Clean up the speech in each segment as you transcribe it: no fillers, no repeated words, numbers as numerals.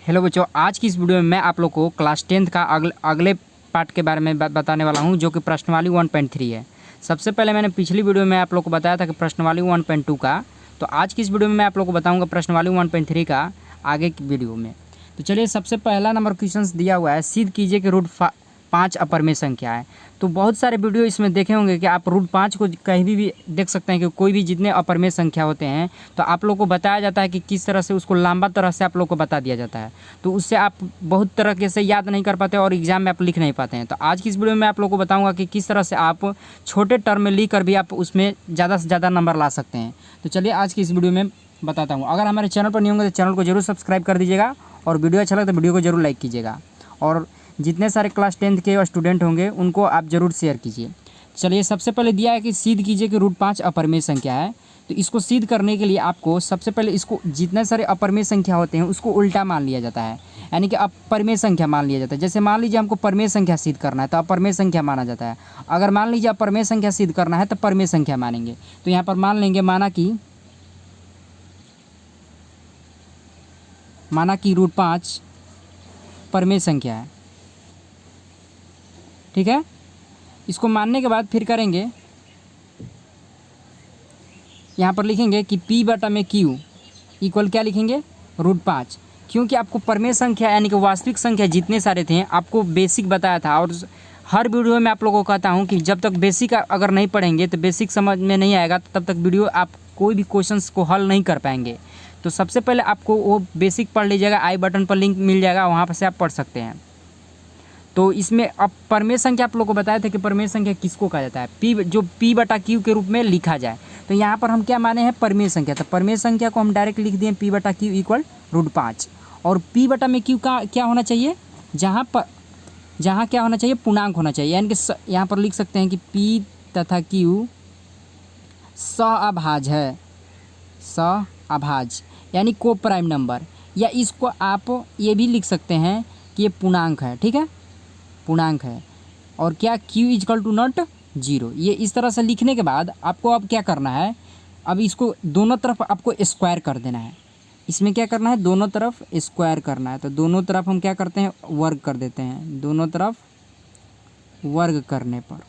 Hello बच्चों, आज की इस वीडियो में मैं आप लोग को क्लास 10th का अगले पार्ट के बारे में बताने वाला हूं, जो कि प्रश्नवाली 1.3 है। सबसे पहले मैंने पिछली वीडियो में आप लोग को बताया था कि प्रश्नवाली 1.2 का, तो आज की इस वीडियो में मैं आप लोग को बताऊंगा प्रश्नवाली 1.3 का आगे की वीडियो में। तो चलिए, सबसे पहला नंबर क्वेश्चन दिया हुआ है, सिद्ध कीजिए कि रूट 5 अपरमेय संख्या है। तो बहुत सारे वीडियो इसमें देखे होंगे कि आप रूट 5 को कहीं भी देख सकते हैं कि कोई भी जितने अपरमेय संख्या होते हैं तो आप लोग को बताया जाता है कि किस तरह से उसको लंबा तरह से आप लोग को बता दिया जाता है। तो उससे आप बहुत तरह से याद नहीं कर पाते और एग्जाम में आप लिख नहीं पाते हैं। तो आज की इस वीडियो में आप लोग को बताऊंगा कि किस तरह से आप छोटे टर्म में लिख कर भी आप उसमें ज़्यादा से ज़्यादा नंबर ला सकते हैं। तो चलिए, आज की इस वीडियो में बताता हूँ। अगर हमारे चैनल पर नहीं होंगे तो चैनल को जरूर सब्सक्राइब कर दीजिएगा और वीडियो अच्छा लगे तो वीडियो को जरूर लाइक कीजिएगा और जितने सारे क्लास 10th के स्टूडेंट होंगे उनको आप ज़रूर शेयर कीजिए। चलिए, सबसे पहले दिया है कि सिद्ध कीजिए कि रूट 5 अपरमेय संख्या है। तो इसको सिद्ध करने के लिए आपको सबसे पहले इसको जितने सारे अपरमेय संख्या होते हैं उसको उल्टा मान लिया जाता है, यानी कि अपरमेय संख्या मान लिया जाता है। जैसे मान लीजिए हमको परमेय संख्या सिद्ध करना है तो अपरमेय संख्या माना जाता है। अगर मान लीजिए अपरमेय संख्या सिद्ध करना है तो परमेय संख्या मानेंगे। तो यहाँ पर मान लेंगे, माना कि रूट 5 परमेय संख्या है। ठीक है, इसको मानने के बाद फिर करेंगे, यहाँ पर लिखेंगे कि P/Q इक्वल क्या लिखेंगे, रूट 5। क्योंकि आपको परमेय संख्या यानी कि वास्तविक संख्या जितने सारे थे आपको बेसिक बताया था और हर वीडियो में आप लोगों को कहता हूँ कि जब तक बेसिक अगर नहीं पढ़ेंगे तो बेसिक समझ में नहीं आएगा, तो तब तक वीडियो आप कोई भी क्वेश्चंस को हल नहीं कर पाएंगे। तो सबसे पहले आपको वो बेसिक पढ़ लीजिएगा, आई बटन पर लिंक मिल जाएगा, वहाँ पर से आप पढ़ सकते हैं। तो इसमें अब परमेय संख्या आप लोग को बताया था कि परमेय संख्या किसको कहा जाता है, जो P/Q के रूप में लिखा जाए। तो यहाँ पर हम क्या माने हैं, परमेय संख्या। तो परमेय संख्या को हम डायरेक्ट लिख दिए P/Q इक्वल रूट 5। और P/Q का क्या होना चाहिए, जहाँ क्या होना चाहिए, पूर्णांक होना चाहिए। यानी कि यहाँ पर लिख सकते हैं कि P तथा Q सअभाज्य है, सअभाज्य यानी को प्राइम नंबर, या इसको आप ये भी लिख सकते हैं कि ये पूर्णांक है। ठीक है, पूर्णांक है। और क्या, Q इक्वल टू नॉट 0। ये इस तरह से लिखने के बाद आपको अब क्या करना है, अब इसको दोनों तरफ आपको स्क्वायर कर देना है। इसमें क्या करना है, दोनों तरफ स्क्वायर करना है। तो दोनों तरफ हम क्या करते हैं, वर्ग कर देते हैं। दोनों तरफ वर्ग करने पर,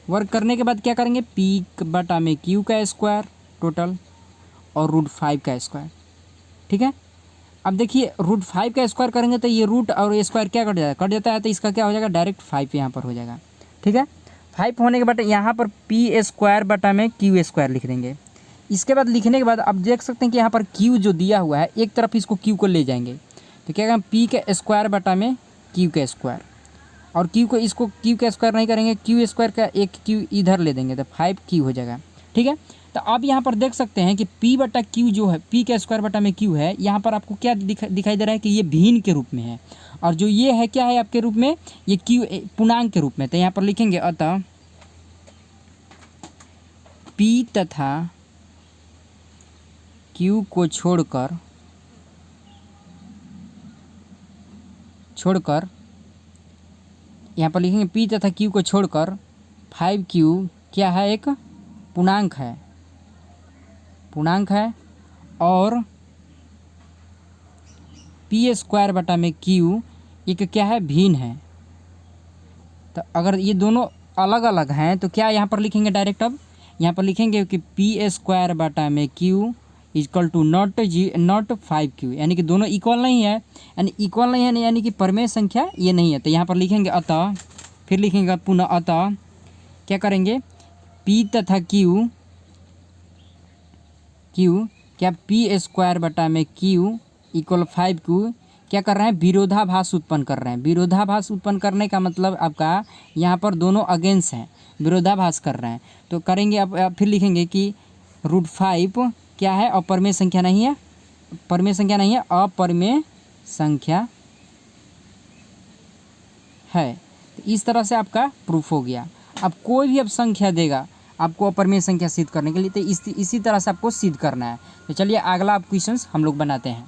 वर्ग करने के बाद क्या करेंगे, P/Q का स्क्वायर टोटल और रूट 5 का स्क्वायर। ठीक है, अब देखिए रूट 5 का स्क्वायर करेंगे तो ये रूट और स्क्वायर क्या कट जाता है, तो इसका क्या हो जाएगा, डायरेक्ट 5 यहाँ पर हो जाएगा। ठीक है, 5 होने के बाद यहाँ पर P/Q² लिख देंगे। इसके बाद लिखने के बाद आप देख सकते हैं कि यहाँ पर Q जो दिया हुआ है, एक तरफ इसको Q को ले जाएंगे तो क्या करेंगे, P/Q² और Q को इसको Q² नहीं करेंगे, Q² का एक Q इधर ले देंगे तो 5Q हो जाएगा। ठीक है, तो अब यहाँ पर देख सकते हैं कि P/Q जो है, P/Q है, यहाँ पर आपको क्या दिखाई दे रहा है कि ये भिन्न के रूप में है, और जो ये है क्या है आपके रूप में, ये Q पूर्णांक के रूप में। तो यहाँ पर लिखेंगे, अतः P तथा Q को छोड़कर यहाँ पर लिखेंगे P तथा Q को छोड़कर 5Q क्या है, एक पूर्णांक है और P/Q एक क्या है, भिन्न है। तो अगर ये दोनों अलग अलग हैं तो क्या यहाँ पर लिखेंगे, डायरेक्ट अब यहाँ पर लिखेंगे कि P/Q equal to not 5Q, यानी कि दोनों इक्वल नहीं है, यानी कि परमेय संख्या ये नहीं है। तो यहाँ पर लिखेंगे अतः, फिर लिखेंगे पुनः अतः क्या करेंगे, P तथा Q क्या P/Q इक्वल 5Q क्या कर रहे हैं, विरोधाभास उत्पन्न कर रहे हैं। विरोधाभास उत्पन्न करने का मतलब आपका यहाँ पर दोनों अगेंस्ट हैं, विरोधाभास कर रहे हैं। तो करेंगे अब फिर लिखेंगे कि रूट 5 क्या है, अपरमेय संख्या नहीं है, परमेय संख्या नहीं है, अपरमेय संख्या है। तो इस तरह से आपका प्रूफ हो गया। अब कोई भी अब संख्या देगा आपको अपरमेय संख्या सिद्ध करने के लिए, तो इसी तरह से आपको सिद्ध करना है। तो चलिए अगला आप क्वेश्चन हम लोग बनाते हैं।